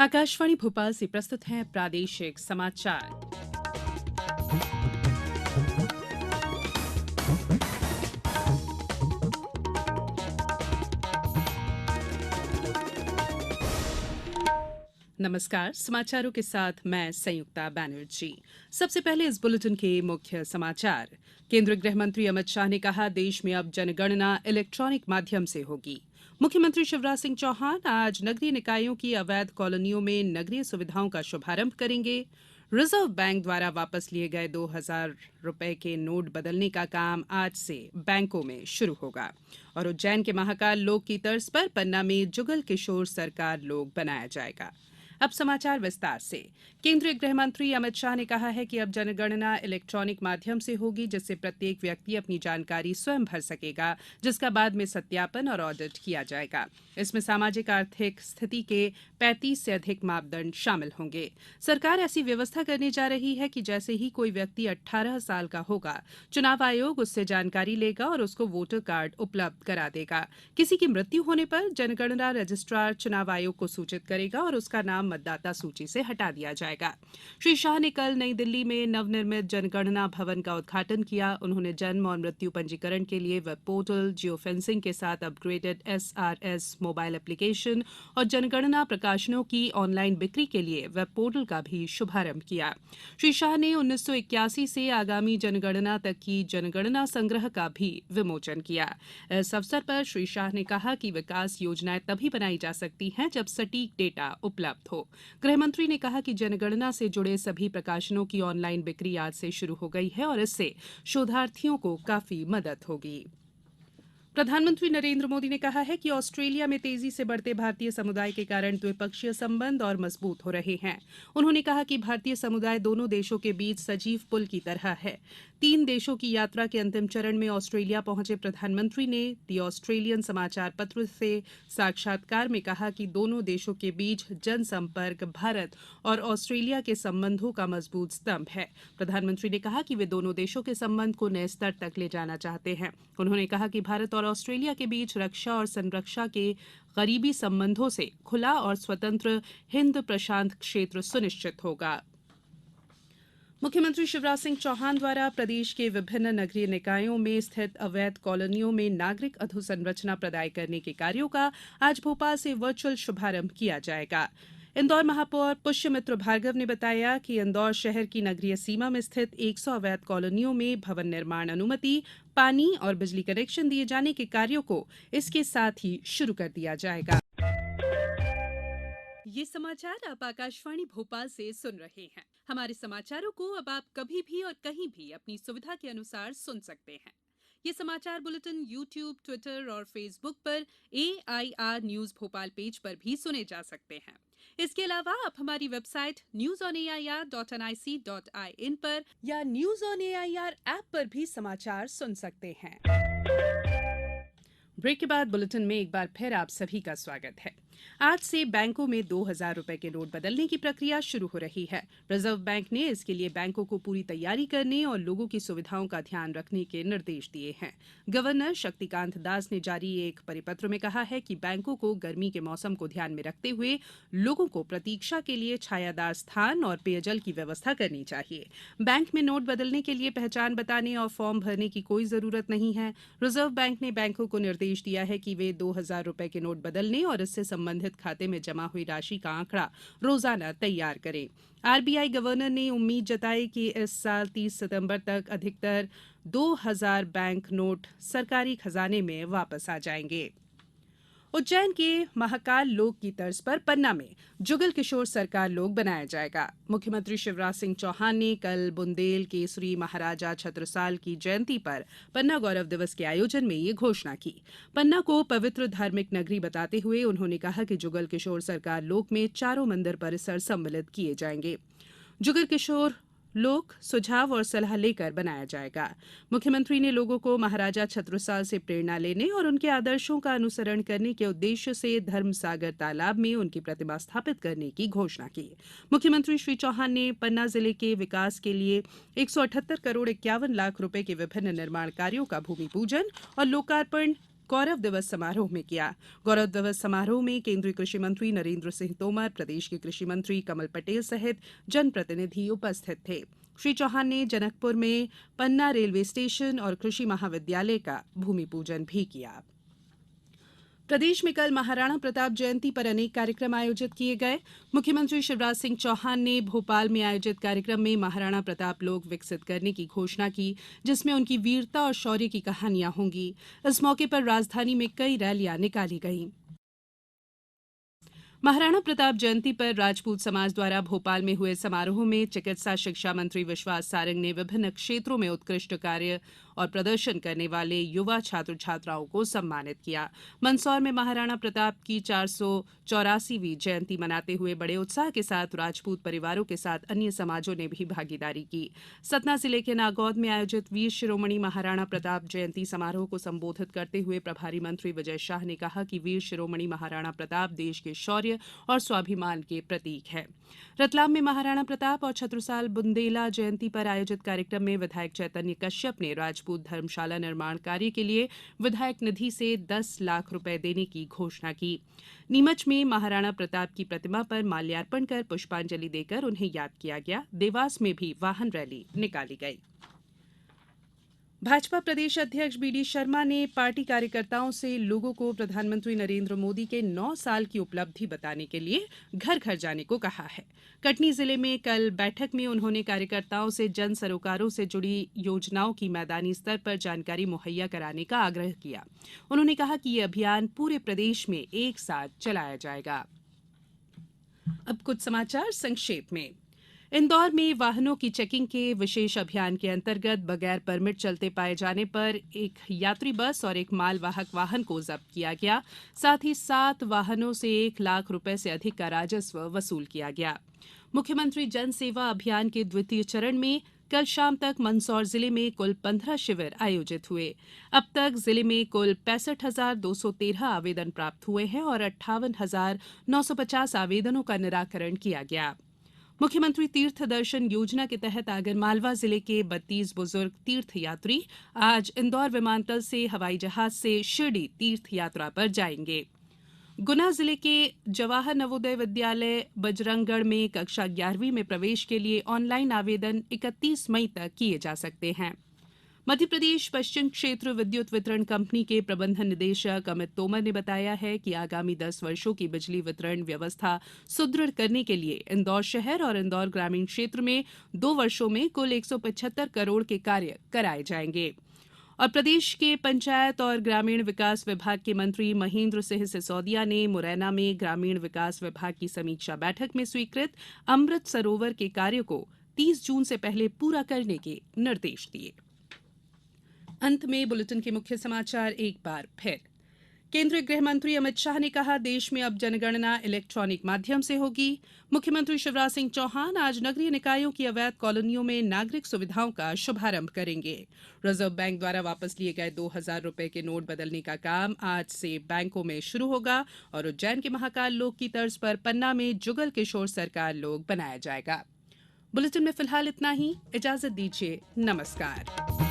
आकाशवाणी भोपाल से प्रस्तुत हैं प्रादेशिक समाचार। नमस्कार, समाचारों के साथ मैं संयुक्ता बैनर्जी। सबसे पहले इस बुलेटिन के मुख्य समाचार। केंद्रीय गृह मंत्री अमित शाह ने कहा, देश में अब जनगणना इलेक्ट्रॉनिक माध्यम से होगी। मुख्यमंत्री शिवराज सिंह चौहान आज नगरीय निकायों की अवैध कॉलोनियों में नगरीय सुविधाओं का शुभारंभ करेंगे। रिजर्व बैंक द्वारा वापस लिए गए 2,000 रुपए के नोट बदलने का काम आज से बैंकों में शुरू होगा। और उज्जैन के महाकाल लोक की तर्ज पर पन्ना में जुगल किशोर सरकार लोक बनाया जाएगा। अब समाचार विस्तार से। केंद्रीय गृह मंत्री अमित शाह ने कहा है कि अब जनगणना इलेक्ट्रॉनिक माध्यम से होगी, जिससे प्रत्येक व्यक्ति अपनी जानकारी स्वयं भर सकेगा, जिसका बाद में सत्यापन और ऑडिट किया जाएगा। इसमें सामाजिक आर्थिक स्थिति के 35 से अधिक मापदंड शामिल होंगे। सरकार ऐसी व्यवस्था करने जा रही है कि जैसे ही कोई व्यक्ति 18 साल का होगा, चुनाव आयोग उससे जानकारी लेगा और उसको वोटर कार्ड उपलब्ध करा देगा। किसी की मृत्यु होने पर जनगणना रजिस्ट्रार चुनाव आयोग को सूचित करेगा और उसका नाम मतदाता सूची से हटा दिया जाएगा। श्री शाह ने कल नई दिल्ली में नवनिर्मित जनगणना भवन का उद्घाटन किया। उन्होंने जन्म और मृत्यु पंजीकरण के लिए वेब पोर्टल, जियो फेंसिंग के साथ अपग्रेडेड SRS मोबाइल एप्लीकेशन और जनगणना प्रकाशनों की ऑनलाइन बिक्री के लिए वेब पोर्टल का भी शुभारंभ किया। श्री शाह ने 1981 से आगामी जनगणना तक की जनगणना संग्रह का भी विमोचन किया। इस अवसर पर श्री शाह ने कहा कि विकास योजनाएं तभी बनाई जा सकती हैं जब सटीक डेटा उपलब्ध हो। गृह मंत्री ने कहा कि जनगणना से जुड़े सभी प्रकाशनों की ऑनलाइन बिक्री आज से शुरू हो गई है और इससे शोधार्थियों को काफी मदद होगी। प्रधानमंत्री नरेंद्र मोदी ने कहा है कि ऑस्ट्रेलिया में तेजी से बढ़ते भारतीय समुदाय के कारण द्विपक्षीय संबंध और मजबूत हो रहे हैं। उन्होंने कहा कि भारतीय समुदाय दोनों देशों के बीच सजीव पुल की तरह है। 3 देशों की यात्रा के अंतिम चरण में ऑस्ट्रेलिया पहुंचे प्रधानमंत्री ने दी ऑस्ट्रेलियन समाचार पत्र से साक्षात्कार में कहा कि दोनों देशों के बीच जनसंपर्क भारत और ऑस्ट्रेलिया के संबंधों का मजबूत स्तंभ है। प्रधानमंत्री ने कहा कि वे दोनों देशों के संबंध को नए स्तर तक ले जाना चाहते हैं। उन्होंने कहा कि भारत और ऑस्ट्रेलिया के बीच रक्षा और संरक्षा के करीबी संबंधों से खुला और स्वतंत्र हिंद प्रशांत क्षेत्र सुनिश्चित होगा। मुख्यमंत्री शिवराज सिंह चौहान द्वारा प्रदेश के विभिन्न नगरीय निकायों में स्थित अवैध कॉलोनियों में नागरिक अधोसंरचना प्रदाय करने के कार्यों का आज भोपाल से वर्चुअल शुभारंभ किया जाएगा। इंदौर महापौर पुष्यमित्र भार्गव ने बताया कि इंदौर शहर की नगरीय सीमा में स्थित 100 अवैध कॉलोनियों में भवन निर्माण अनुमति, पानी और बिजली कनेक्शन दिए जाने के कार्यों को इसके साथ ही शुरू कर दिया जाएगा। ये समाचार आप आकाशवाणी भोपाल से सुन रहे हैं। हमारे समाचारों को अब आप कभी भी और कहीं भी अपनी सुविधा के अनुसार सुन सकते हैं। ये समाचार बुलेटिन YouTube, ट्विटर और फेसबुक पर AIR न्यूज भोपाल पेज पर भी सुने जा सकते हैं। इसके अलावा आप हमारी वेबसाइट newsonair.nic.in पर या न्यूज ऑन एआईआर ऐप पर भी समाचार सुन सकते हैं। ब्रेक के बाद बुलेटिन में एक बार फिर आप सभी का स्वागत है। आज से बैंकों में 2,000 रुपए के नोट बदलने की प्रक्रिया शुरू हो रही है। रिजर्व बैंक ने इसके लिए बैंकों को पूरी तैयारी करने और लोगों की सुविधाओं का ध्यान रखने के निर्देश दिए हैं। गवर्नर शक्तिकांत दास ने जारी एक परिपत्र में कहा है कि बैंकों को गर्मी के मौसम को ध्यान में रखते हुए लोगों को प्रतीक्षा के लिए छायादार स्थान और पेयजल की व्यवस्था करनी चाहिए। बैंक में नोट बदलने के लिए पहचान बताने और फॉर्म भरने की कोई जरूरत नहीं है। रिजर्व बैंक ने बैंकों को निर्देश दिया है कि वे 2,000 रुपए के नोट बदलने और इससे संबंधित खाते में जमा हुई राशि का आंकड़ा रोजाना तैयार करें। आरबीआई गवर्नर ने उम्मीद जताई कि इस साल 30 सितंबर तक अधिकतर 2,000 बैंक नोट सरकारी खजाने में वापस आ जाएंगे। उज्जैन के महाकाल लोक की तर्ज पर पन्ना में जुगल किशोर सरकार लोक बनाया जाएगा। मुख्यमंत्री शिवराज सिंह चौहान ने कल बुंदेल केसरी महाराजा छत्रसाल की जयंती पर पन्ना गौरव दिवस के आयोजन में ये घोषणा की। पन्ना को पवित्र धार्मिक नगरी बताते हुए उन्होंने कहा कि जुगल किशोर सरकार लोक में चारों मंदिर परिसर सम्मिलित किए जाएंगे। जुगल किशोर लोक सुझाव और सलाह लेकर बनाया जाएगा। मुख्यमंत्री ने लोगों को महाराजा छत्रसाल से प्रेरणा लेने और उनके आदर्शों का अनुसरण करने के उद्देश्य से धर्मसागर तालाब में उनकी प्रतिमा स्थापित करने की घोषणा की। मुख्यमंत्री श्री चौहान ने पन्ना जिले के विकास के लिए 178 करोड़ 51 लाख रुपए के विभिन्न निर्माण कार्यों का भूमि पूजन और लोकार्पण गौरव दिवस समारोह में किया। गौरव दिवस समारोह में केंद्रीय कृषि मंत्री नरेंद्र सिंह तोमर, प्रदेश के कृषि मंत्री कमल पटेल सहित जनप्रतिनिधि उपस्थित थे। श्री चौहान ने जनकपुर में पन्ना रेलवे स्टेशन और कृषि महाविद्यालय का भूमि पूजन भी किया। प्रदेश में कल महाराणा प्रताप जयंती पर अनेक कार्यक्रम आयोजित किए गए। मुख्यमंत्री शिवराज सिंह चौहान ने भोपाल में आयोजित कार्यक्रम में महाराणा प्रताप लोक विकसित करने की घोषणा की, जिसमें उनकी वीरता और शौर्य की कहानियां होंगी। इस मौके पर राजधानी में कई रैलियां निकाली गईं। महाराणा प्रताप जयंती पर राजपूत समाज द्वारा भोपाल में हुए समारोह में चिकित्सा शिक्षा मंत्री विश्वास सारंग ने विभिन्न क्षेत्रों में उत्कृष्ट कार्य और प्रदर्शन करने वाले युवा छात्र छात्राओं को सम्मानित किया। मंदसौर में महाराणा प्रताप की 484वीं जयंती मनाते हुए बड़े उत्साह के साथ राजपूत परिवारों के साथ अन्य समाजों ने भी भागीदारी की। सतना जिले के नागौद में आयोजित वीर शिरोमणि महाराणा प्रताप जयंती समारोह को संबोधित करते हुए प्रभारी मंत्री विजय शाह ने कहा कि वीर शिरोमणि महाराणा प्रताप देश के शौर्य और स्वाभिमान के प्रतीक है। रतलाम में महाराणा प्रताप और छत्रसाल बुंदेला जयंती पर आयोजित कार्यक्रम में विधायक चैतन्य कश्यप ने राजपूत धर्मशाला निर्माण कार्य के लिए विधायक निधि से 10 लाख रुपए देने की घोषणा की। नीमच में महाराणा प्रताप की प्रतिमा पर माल्यार्पण कर पुष्पांजलि देकर उन्हें याद किया गया। देवास में भी वाहन रैली निकाली गई। भाजपा प्रदेश अध्यक्ष बीडी शर्मा ने पार्टी कार्यकर्ताओं से लोगों को प्रधानमंत्री नरेंद्र मोदी के 9 साल की उपलब्धि बताने के लिए घर घर जाने को कहा है। कटनी जिले में कल बैठक में उन्होंने कार्यकर्ताओं से जन सरोकारों से जुड़ी योजनाओं की मैदानी स्तर पर जानकारी मुहैया कराने का आग्रह किया। उन्होंने कहा कि ये अभियान पूरे प्रदेश में एक साथ चलाया जाएगा। अब कुछ समाचार संक्षेप में। इंदौर में वाहनों की चेकिंग के विशेष अभियान के अंतर्गत बगैर परमिट चलते पाए जाने पर एक यात्री बस और एक मालवाहक वाहन को जब्त किया गया। साथ ही 7 वाहनों से 1 लाख रुपए से अधिक का राजस्व वसूल किया गया। मुख्यमंत्री जन सेवा अभियान के द्वितीय चरण में कल शाम तक मंदसौर जिले में कुल 15 शिविर आयोजित हुए। अब तक जिले में कुल 65,213 आवेदन प्राप्त हुए हैं और 58,950 आवेदनों का निराकरण किया गया। मुख्यमंत्री तीर्थ दर्शन योजना के तहत आगरमालवा जिले के 32 बुजुर्ग तीर्थ यात्री आज इंदौर विमानतल से हवाई जहाज से शिरडी तीर्थ यात्रा पर जाएंगे। गुना जिले के जवाहर नवोदय विद्यालय बजरंगगढ़ में कक्षा 11वीं में प्रवेश के लिए ऑनलाइन आवेदन 31 मई तक किए जा सकते हैं। मध्यप्रदेश पश्चिम क्षेत्र विद्युत वितरण कंपनी के प्रबंध निदेशक अमित तोमर ने बताया है कि आगामी 10 वर्षों की बिजली वितरण व्यवस्था सुदृढ़ करने के लिए इंदौर शहर और इंदौर ग्रामीण क्षेत्र में 2 वर्षों में कुल 175 करोड़ के कार्य कराए जाएंगे। और प्रदेश के पंचायत और ग्रामीण विकास विभाग के मंत्री महेंद्र सिंह सिसोदिया ने मुरैना में ग्रामीण विकास विभाग की समीक्षा बैठक में स्वीकृत अमृत सरोवर के कार्य को 30 जून से पहले पूरा करने के निर्देश दिए। अंत में बुलेटिन के मुख्य समाचार एक बार फिर। केंद्रीय गृह मंत्री अमित शाह ने कहा, देश में अब जनगणना इलेक्ट्रॉनिक माध्यम से होगी। मुख्यमंत्री शिवराज सिंह चौहान आज नगरीय निकायों की अवैध कॉलोनियों में नागरिक सुविधाओं का शुभारंभ करेंगे। रिजर्व बैंक द्वारा वापस लिए गए 2,000 रुपए के नोट बदलने का काम आज से बैंकों में शुरू होगा और उज्जैन के महाकाल लोक की तर्ज पर पन्ना में जुगल किशोर सरकार लोक बनाया जाएगा। बुलेटिन में फिलहाल इतना ही। इजाजत दीजिए। नमस्कार।